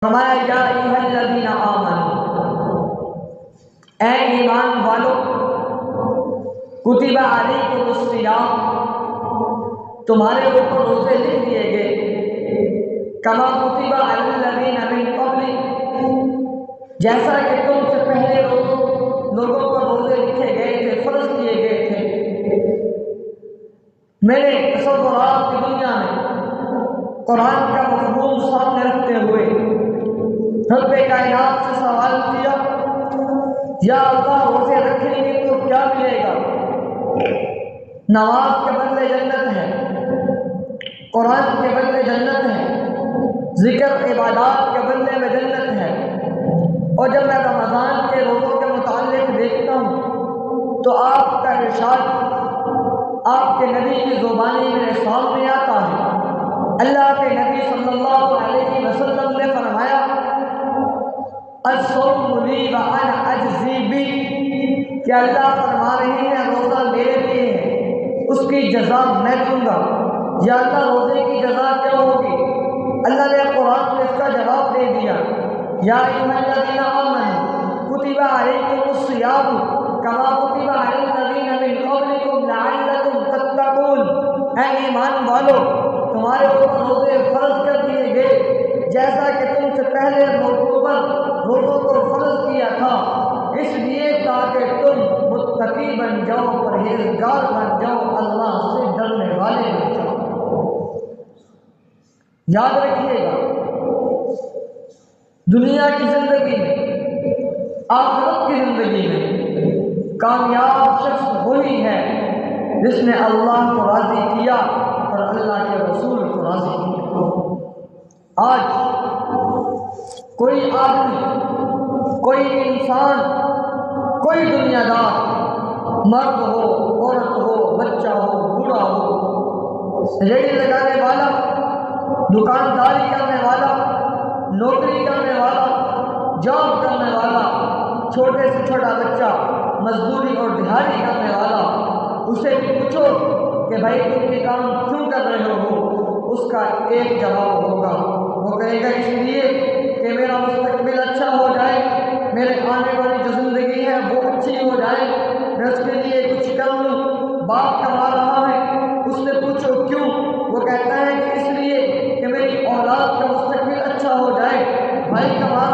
فرمایا یا ایھا الذین آمنوا، اے ایمان والو، کتب علیکم الصیام، تمہارے اوپر روزے لکھ دیے گئے، کما کتب علی الذین من قبلکم، جیسا کہ تم سے پہلے لوگوں پر روزے لکھے گئے تھے، فرض کیے گئے تھے۔ میرے تصورات کی دنیا میں قرآن کا مفہوم سامنے رکھتے ہوئے رب کائنات سے سوال کیا، یا اللہ روزے رکھیں گے تو کیا ملے گا؟ نماز کے بدلے جنت ہے، قرآن کے بدلے جنت ہے، ذکر عبادات کے بدلے میں جنت ہے۔ اور جب میں رمضان کے روزوں کے متعلق دیکھتا ہوں تو آپ کا ارشاد آپ کے نبی کی زبانی میرے سامنے آتا ہے۔ اللہ کے نبی صلی اللہ علیہ وسلم نے فرمایا، الصوم لی وانا اجزی بہ، کہ اللہ فرما رہے ہیں روزہ میرے لیے ہے، اس کی جزا میں دوں گا۔ یا اللہ روزے کی جزا کیا ہوگی؟ اللہ نے قرآن میں اس کا جواب دے دیا، یا ایھا الذین آمنوا کتب علیکم الصیام کما کتب علی الذین من قبلکم لعلکم تتقون، اے ایمان والو، تمہارے اوپر روزے فرض کر دیے گئے جیسا کہ تم سے پہلے لوگوں پر روزوں کو فرض کیا تھا، اس لیے تاکہ تم متقی بن جاؤ، پرہیزگار بن جاؤ، اللہ سے ڈرنے والے بن جاؤ۔ یاد رکھیے گا، دنیا کی زندگی میں، آخرت کی زندگی میں کامیاب شخص وہی ہے جس نے اللہ کو راضی کیا اور اللہ کے رسول کو راضی کیا۔ آج کوئی آدمی، کوئی انسان، کوئی دنیا دار، مرد ہو، عورت ہو، بچہ ہو، بوڑھا ہو، ریڑھی لگانے والا، دکانداری کرنے والا، نوکری کرنے والا، جاب کرنے والا، چھوٹے سے چھوٹا بچہ، مزدوری اور دیہاڑی کرنے والا، اسے بھی پوچھو کہ بھائی تم یہ کام کیوں کر رہے ہو، اس کا ایک جواب ہوگا، وہ کہے گا اس لیے کہ میرا مستقبل اچھا ہو جائے، میرے آنے والی جو زندگی ہے وہ اچھی ہو جائے، میں اس کے لیے کچھ کر لوں۔ باپ کما رہا ہے، اس سے پوچھو کیوں، وہ کہتا ہے کہ اس لیے کہ میری اولاد کا مستقبل اچھا ہو جائے۔ بھائی کما